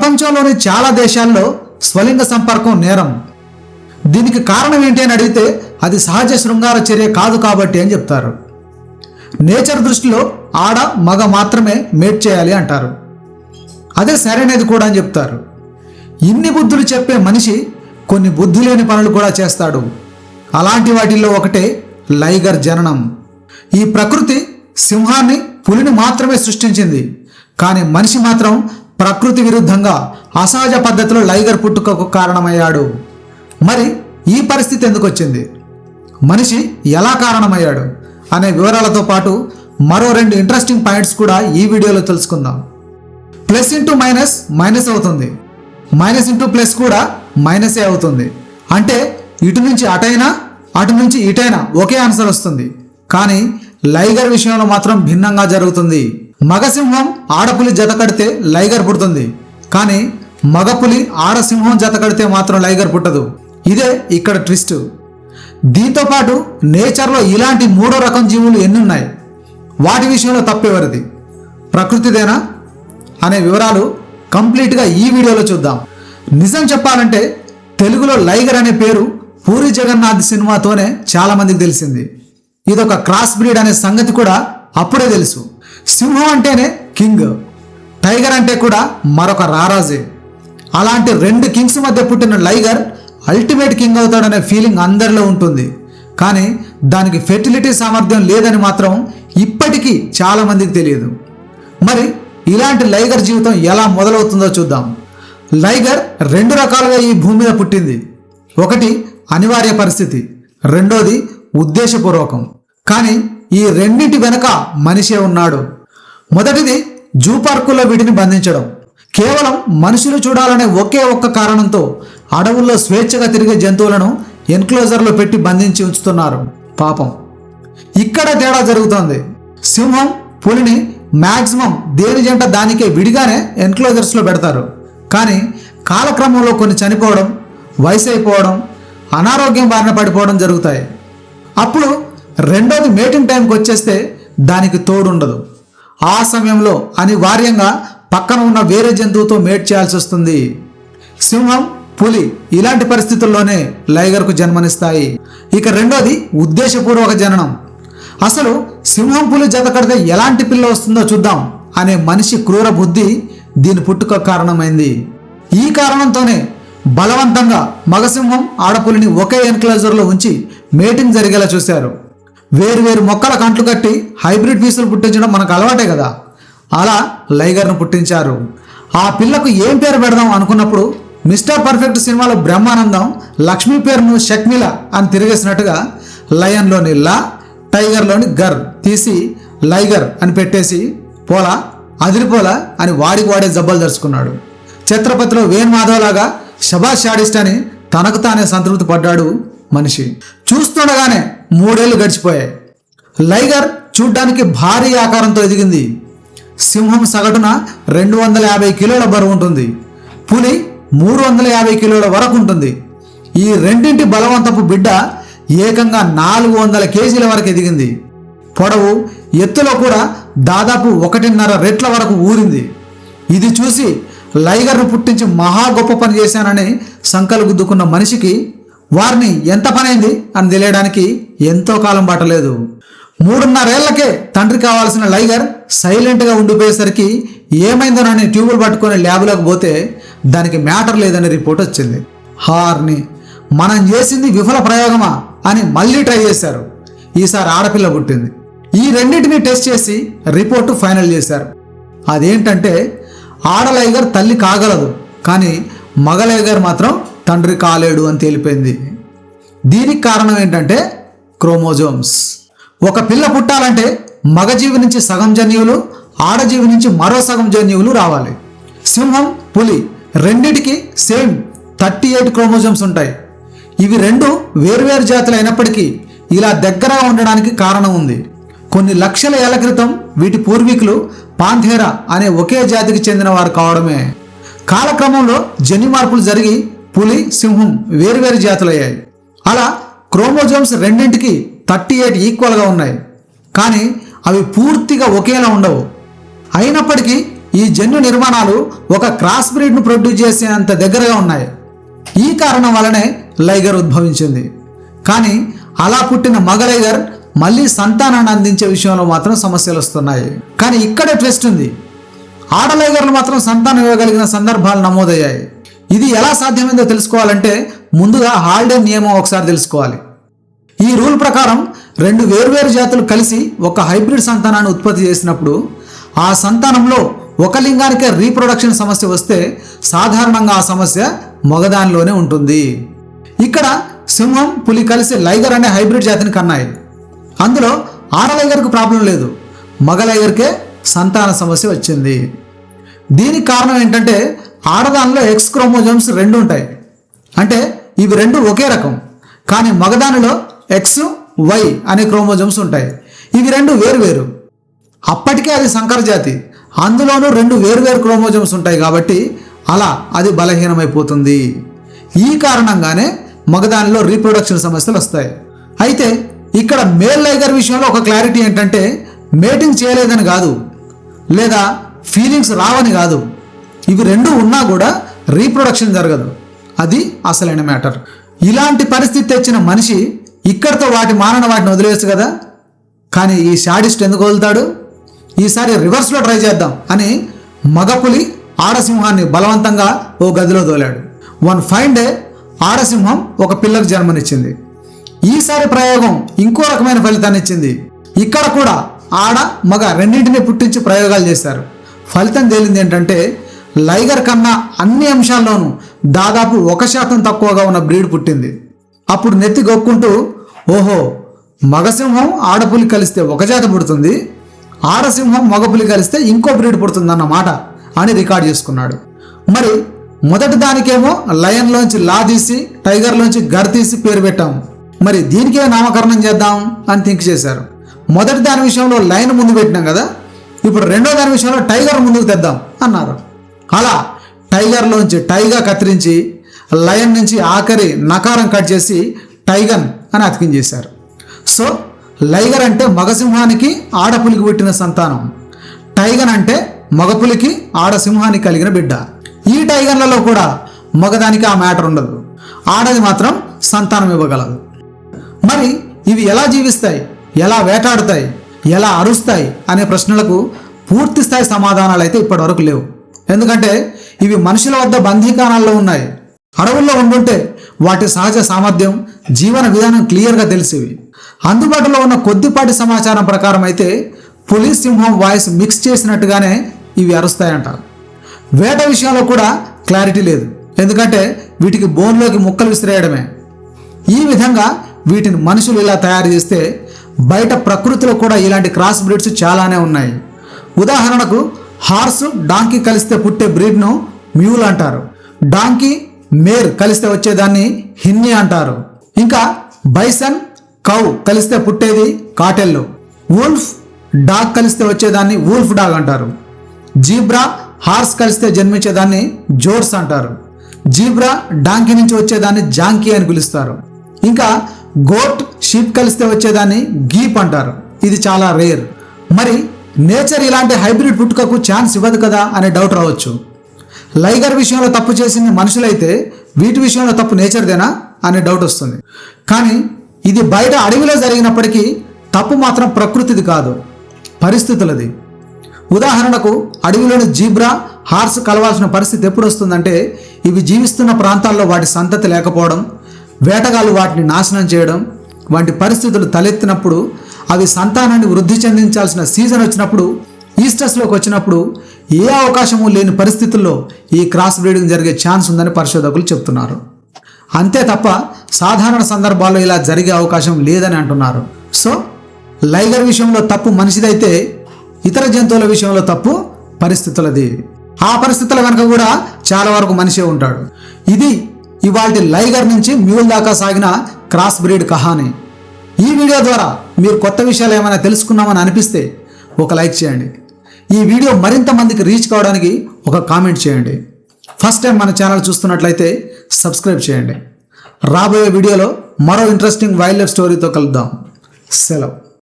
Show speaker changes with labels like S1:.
S1: ప్రపంచంలోని చాలా దేశాల్లో స్వలింగ సంపర్కం నేరం. దీనికి కారణం ఏంటి అని అడిగితే అది సహజ శృంగార చర్య కాదు కాబట్టి అని చెప్తారు. నేచర్ దృష్టిలో ఆడ మగ మాత్రమే మేట్ చేయాలి అంటారు. అదే సరైనది కూడా అని చెప్తారు. ఇన్ని బుద్ధులు చెప్పే మనిషి కొన్ని బుద్ధి లేని పనులు కూడా చేస్తాడు. అలాంటి వాటిల్లో ఒకటే లైగర్ జననం. ఈ ప్రకృతి సింహాన్ని పులిని మాత్రమే సృష్టించింది. కానీ మనిషి మాత్రం ప్రకృతి విరుద్ధంగా అసహజ పద్ధతిలో లైగర్ పుట్టుకకు కారణమయ్యాడు. మరి ఈ పరిస్థితి ఎందుకు వచ్చింది, మనిషి ఎలా కారణమయ్యాడు అనే వివరాలతో పాటు మరో 2 ఇంట్రెస్టింగ్ పాయింట్స్ కూడా ఈ వీడియోలో తెలుసుకుందాం. ప్లస్ ఇంటూ మైనస్ మైనస్ అవుతుంది, మైనస్ ఇంటూ ప్లస్ కూడా మైనసే అవుతుంది. అంటే ఇటు నుంచి అటైనా అటు నుంచి ఇటైనా ఒకే ఆన్సర్ వస్తుంది. కానీ లైగర్ విషయంలో మాత్రం భిన్నంగా జరుగుతుంది. మగసింహం ఆడపులి జత కడితే లైగర్ పుడుతుంది. కానీ మగపులి ఆడసింహం జత కడితే మాత్రం లైగర్ పుట్టదు. ఇదే ఇక్కడ ట్విస్ట్. దీంతో పాటు నేచర్లో ఇలాంటి 3వ రకం జీవులు ఎన్నున్నాయి, వాటి విషయంలో తప్పెవరిది, ప్రకృతిదేనా అనే వివరాలు కంప్లీట్గా ఈ వీడియోలో చూద్దాం. నిజం చెప్పాలంటే తెలుగులో లైగర్ అనే పేరు పూరి జగన్నాథ్ సినిమాతోనే చాలామందికి తెలిసింది. ఇదొక క్రాస్ బ్రీడ్ అనే సంగతి కూడా అప్పుడే తెలుసు. సింహం అంటేనే కింగ్, టైగర్ అంటే కూడా మరొక రారాజే. అలాంటి 2 కింగ్స్ మధ్య పుట్టిన లైగర్ అల్టిమేట్ కింగ్ అవుతాడనే ఫీలింగ్ అందరిలో ఉంటుంది. కానీ దానికి ఫెర్టిలిటీ సామర్థ్యం లేదని మాత్రం ఇప్పటికీ చాలామందికి తెలియదు. మరి ఇలాంటి లైగర్ జీవితం ఎలా మొదలవుతుందో చూద్దాం. లైగర్ 2 రకాలుగా ఈ భూమి మీద పుట్టింది. ఒకటి అనివార్య పరిస్థితి, రెండోది ఉద్దేశపూర్వకం. కానీ ఈ రెండింటి వెనక మనిషే ఉన్నాడు. మొదటిది జూ పార్కుల్లో వీటిని బంధించడం. కేవలం మనుషులు చూడాలనే ఒకే ఒక్క కారణంతో అడవుల్లో స్వేచ్ఛగా తిరిగే జంతువులను ఎన్క్లోజర్లో పెట్టి బంధించి ఉంచుతున్నారు. పాపం ఇక్కడ తేడా జరుగుతోంది. సింహం పులిని మ్యాక్సిమం దేని జంట దానికే విడిగానే ఎన్క్లోజర్స్లో పెడతారు. కానీ కాలక్రమంలో కొన్ని చనిపోవడం, వయసు అయిపోవడం, అనారోగ్యం బారిన పడిపోవడం జరుగుతాయి. అప్పుడు రెండోది మేటింగ్ టైంకి వచ్చేస్తే దానికి తోడుండదు. ఆ సమయంలో అనివార్యంగా పక్కన ఉన్న వేరే జంతువుతో మేట్ చేయాల్సి వస్తుంది. సింహం, పులి ఇలాంటి పరిస్థితుల్లోనే లైగర్కు జన్మనిస్తాయి. ఇక రెండోది ఉద్దేశపూర్వక జననం. అసలు సింహం పులి జత కడితే ఎలాంటి పిల్ల వస్తుందో చూద్దాం అనే మనిషి క్రూర బుద్ధి దీని పుట్టుక కారణమైంది. ఈ కారణంతోనే బలవంతంగా మగసింహం ఆడపులిని ఒకే ఎన్క్లోజర్లో ఉంచి మేటింగ్ జరిగేలా చూశారు. వేరువేరు మొక్కల కంట్లు కట్టి హైబ్రిడ్ పీసులు పుట్టించడం మనకు అలవాటే కదా. అలా లైగర్ను పుట్టించారు. ఆ పిల్లకు ఏం పేరు పెడదాం అనుకున్నప్పుడు మిస్టర్ పర్ఫెక్ట్ సినిమాలో బ్రహ్మానందం లక్ష్మీ పేరును షక్మిల అని తిరిగేసినట్టుగా లయన్లోని లా, టైగర్లోని గర్ తీసి లైగర్ అని పెట్టేసి పోలా అదిరిపోలా అని వాడికి వాడే జబ్బలు దర్చుకున్నాడు. ఛత్రపతిలో వేణ్ మాధవ్ శబాష్ షాడిస్ట్ అని తనకు తానే సంతృప్తి పడ్డాడు మనిషి. చూస్తుండగానే 3 ఏళ్ళు గడిచిపోయాయి. లైగర్ చూడ్డానికి భారీ ఆకారంతో ఎదిగింది. సింహం సగటున 250 కిలోల బరువు ఉంటుంది. పులి 350 కిలోల వరకు ఉంటుంది. ఈ రెండింటి బలవంతపు బిడ్డ ఏకంగా 400 కేజీల వరకు ఎదిగింది. పొడవు, ఎత్తులో కూడా దాదాపు 1.5 రెట్ల వరకు ఊరింది. ఇది చూసి లైగర్ను పుట్టించి మహా గొప్ప పని చేశానని సంకలు గుద్దుకున్న మనిషికి వారిని ఎంత పనైంది అని తెలియడానికి ఎంతో కాలం పట్టలేదు. 3.5 ఏళ్లకే తండ్రి కావాల్సిన లైగర్ సైలెంట్గా ఉండిపోయేసరికి ఏమైందోనని ట్యూబులు పట్టుకొని ల్యాబ్లోకి పోతే దానికి మ్యాటర్ లేదని రిపోర్ట్ వచ్చింది. హార్ని మనం చేసింది విఫల ప్రయోగమా అని మళ్ళీ ట్రై చేశారు. ఈసారి ఆడపిల్ల పుట్టింది. ఈ రెండింటిని టెస్ట్ చేసి రిపోర్టు ఫైనల్ చేశారు. అదేంటంటే ఆడ లైగర్ తల్లి కాగలదు, కానీ మగ లైగర్ మాత్రం తండ్రి కాలేడు అని తేలిపోయింది. దీనికి కారణం ఏంటంటే క్రోమోజోమ్స్. ఒక పిల్ల పుట్టాలంటే మగజీవి నుంచి సగం జన్యువులు, ఆడజీవి నుంచి మరో సగం జన్యువులు రావాలి. సింహం, పులి రెండిటికి సేమ్ 38 క్రోమోజోమ్స్ ఉంటాయి. ఇవి 2 వేర్వేరు జాతులు అయినప్పటికీ ఇలా దగ్గరగా ఉండడానికి కారణం ఉంది. కొన్ని లక్షల ఏళ్ల క్రితం వీటి పూర్వీకులు పాంథేరా అనే ఒకే జాతికి చెందిన వారు కావడమే. కాలక్రమంలో జన్యు మార్పులు జరిగి పులి, సింహం వేరువేరు జాతులయ్యాయి. అలా క్రోమోజోమ్స్ రెండింటికి 38 ఈక్వల్గా ఉన్నాయి. కానీ అవి పూర్తిగా ఒకేలా ఉండవు. అయినప్పటికీ ఈ జన్యు నిర్మాణాలు ఒక క్రాస్ బ్రీడ్ను ప్రొడ్యూస్ చేసేంత దగ్గరగా ఉన్నాయి. ఈ కారణం వల్లనే లైగర్ ఉద్భవించింది. కానీ అలా పుట్టిన మగ లైగర్ మళ్ళీ సంతానాన్ని అందించే విషయంలో మాత్రం సమస్యలు వస్తున్నాయి. కానీ ఇక్కడే ట్విస్ట్ ఉంది. ఆడ లైగర్లు మాత్రం సంతానం ఇవ్వగలిగిన సందర్భాలు నమోదయ్యాయి. ఇది ఎలా సాధ్యమైందో తెలుసుకోవాలంటే ముందుగా హాల్డే నియమం ఒకసారి తెలుసుకోవాలి. ఈ రూల్ ప్రకారం 2 వేర్వేరు జాతులు కలిసి ఒక హైబ్రిడ్ సంతానాన్ని ఉత్పత్తి చేసినప్పుడు ఆ సంతానంలో ఒక లింగానికే రీప్రొడక్షన్ సమస్య వస్తే సాధారణంగా ఆ సమస్య మగదానిలోనే ఉంటుంది. ఇక్కడ సింహం, పులి కలిసి లైగర్ అనే హైబ్రిడ్ జాతిని కన్నాయి. అందులో ఆడ లైగర్కు ప్రాబ్లం లేదు, మగ లైగర్కే సంతాన సమస్య వచ్చింది. దీనికి కారణం ఏంటంటే ఆడదానిలో X క్రోమోజోమ్స్ 2 ఉంటాయి. అంటే ఇవి 2 ఒకే రకం. కానీ మగదానిలో XY అనే క్రోమోజోమ్స్ ఉంటాయి. ఇవి 2 వేరువేరు. అప్పటికే అది సంకర జాతి, అందులోనూ 2 వేరువేరు క్రోమోజోమ్స్ ఉంటాయి కాబట్టి అలా అది బలహీనమైపోతుంది. ఈ కారణంగానే మగదానిలో రీప్రొడక్షన్ సమస్యలు వస్తాయి. అయితే ఇక్కడ మేల్ లైగర్ విషయంలో ఒక క్లారిటీ ఏంటంటే మేటింగ్ చేయలేదని కాదు, లేదా ఫీలింగ్స్ రావని కాదు. ఇవి 2 ఉన్నా కూడా రీప్రొడక్షన్ జరగదు. అది అసలైన మ్యాటర్. ఇలాంటి పరిస్థితి తెచ్చిన మనిషి ఇక్కడితో వాటిని వదిలేయచ్చు కదా. కానీ ఈ శాడిస్ట్ ఎందుకు వదులుతాడు? ఈసారి రివర్స్లో ట్రై చేద్దాం అని మగపులి ఆడసింహాన్ని బలవంతంగా ఓ గదిలో తోలాడు. వన్ ఫైన్ డే ఆడసింహం ఒక పిల్లకు జన్మనిచ్చింది. ఈసారి ప్రయోగం ఇంకో రకమైన ఫలితాన్ని ఇచ్చింది. ఇక్కడ కూడా ఆడ మగ రెండింటిని పుట్టించి ప్రయోగాలు చేశారు. ఫలితం తేలింది ఏంటంటే లైగర్ కన్నా అన్ని అంశాల్లోనూ దాదాపు 1% తక్కువగా ఉన్న బ్రీడ్ పుట్టింది. అప్పుడు నెత్తి గొక్కుంటూ, ఓహో, మగసింహం ఆడపులి కలిస్తే ఒక జాతి పుడుతుంది, ఆడసింహం మగపులి కలిస్తే ఇంకో బ్రీడ్ పుడుతుందన్నమాట అని రికార్డ్ చేసుకున్నాడు. మరి మొదటి దానికేమో లయన్లోంచి లా తీసి టైగర్లోంచి గర్ తీసి పేరు పెట్టాము, మరి దీనికే నామకరణం చేద్దాం అని థింక్ చేశారు. మొదటి దాని విషయంలో లయన్ ముందు పెట్టినాం కదా, ఇప్పుడు రెండో దాని విషయంలో టైగర్ ముందుకు తెద్దాం అన్నారు. అలా టైగర్లోంచి టైగా కత్తిరించి లయన్ నుంచి ఆఖరి నకారం కట్ చేసి టైగన్ అని అతికించేశారు. సో లైగర్ అంటే మగసింహానికి ఆడపులికి పుట్టిన సంతానం, టైగన్ అంటే మగపులికి ఆడసింహానికి కలిగిన బిడ్డ. ఈ టైగన్లలో కూడా మగదానికి ఆ మ్యాటర్ ఉండదు, ఆడది మాత్రం సంతానం ఇవ్వగలదు. మరి ఇవి ఎలా జీవిస్తాయి, ఎలా వేటాడుతాయి, ఎలా అరుస్తాయి అనే ప్రశ్నలకు పూర్తి స్థాయి సమాధానాలు అయితే ఇప్పటివరకు లేవు. ఎందుకంటే ఇవి మనుషుల వద్ద బందీకాణాల్లో ఉన్నాయి. అడవుల్లో ఉండుంటే వాటి సహజ సామర్థ్యం, జీవన విధానం క్లియర్గా తెలిసేవి. అందుబాటులో ఉన్న కొద్దిపాటి సమాచారం ప్రకారం అయితే పులి సింహం వాయిస్ మిక్స్ చేసినట్టుగానే ఇవి అరుస్తాయంటారు. వేట విషయంలో కూడా క్లారిటీ లేదు, ఎందుకంటే వీటికి బోన్లోకి ముక్కలు విసిరేయడమే. ఈ విధంగా వీటిని మనుషులు ఇలా తయారు చేస్తే బయట ప్రకృతిలో కూడా ఇలాంటి క్రాస్ బ్రీడ్స్ చాలానే ఉన్నాయి. ఉదాహరణకు హార్స్, డాంకీ కలిస్తే పుట్టే బ్రీడ్ను మ్యూల్ అంటారు. డాంకీ, మేర్ కలిస్తే వచ్చేదాన్ని హిన్ని అంటారు. ఇంకా బైసన్, కౌ కలిస్తే పుట్టేది కాటెల్లో. వూల్ఫ్, డాగ్ కలిస్తే వచ్చేదాన్ని వూల్ఫ్ డాగ్ అంటారు. జీబ్రా, హార్స్ కలిస్తే జన్మించేదాన్ని జోర్స్ అంటారు. జీబ్రా, డాంకీ నుంచి వచ్చేదాన్ని జాంకీ అని పిలుస్తారు. ఇంకా గోట్, షీప్ కలిస్తే వచ్చేదాన్ని గీప్ అంటారు. ఇది చాలా రేర్. మరి నేచర్ ఇలాంటి హైబ్రిడ్ పుట్టుకకు ఛాన్స్ ఇవ్వదు కదా అనే డౌట్ రావచ్చు. లైగర్ విషయంలో తప్పు చేసింది మనుషులైతే వీటి విషయంలో తప్పు నేచర్దేనా అనే డౌట్ వస్తుంది. కానీ ఇది బయట అడవిలో జరిగినప్పటికీ తప్పు మాత్రం ప్రకృతిది కాదు, పరిస్థితులది. ఉదాహరణకు అడవిలోని జీబ్రా, హార్స్ కలవాల్సిన పరిస్థితి ఎప్పుడు వస్తుందంటే ఇవి జీవిస్తున్న ప్రాంతాల్లో వాటి సంతతి లేకపోవడం, వేటగాళ్ళు వాటిని నాశనం చేయడం వంటి పరిస్థితులు తలెత్తినప్పుడు, అవి సంతానాన్ని వృద్ధి చెందించాల్సిన సీజన్ వచ్చినప్పుడు, ఈస్టర్స్లోకి వచ్చినప్పుడు ఏ అవకాశము లేని పరిస్థితుల్లో ఈ క్రాస్ బ్రీడింగ్ జరిగే ఛాన్స్ ఉందని పరిశోధకులు చెప్తున్నారు. అంతే తప్ప సాధారణ సందర్భాల్లో ఇలా జరిగే అవకాశం లేదని అంటున్నారు. సో లైగర్ విషయంలో తప్పు మనిషిదైతే ఇతర జంతువుల విషయంలో తప్పు పరిస్థితులది. ఆ పరిస్థితుల వెనుక కూడా చాలా వరకు మనిషే ఉంటాడు. ఇది ఇవాల్టి లైగర్ నుంచి మ్యూల్ దాకా సాగిన క్రాస్ బ్రీడ్ కహాని. ఈ వీడియో ద్వారా మీరు కొత్త విషయాలు ఏమైనా తెలుసుకున్నామని అనిపిస్తే ఒక లైక్ చేయండి. ఈ వీడియో మరింత మందికి రీచ్ కావడానికి ఒక కామెంట్ చేయండి. ఫస్ట్ టైం మన ఛానల్ చూస్తున్నట్లయితే సబ్స్క్రైబ్ చేయండి. రాబోయే వీడియోలో మరో ఇంట్రెస్టింగ్ వైల్డ్ లైఫ్ స్టోరీతో కలుద్దాం. సెలవు.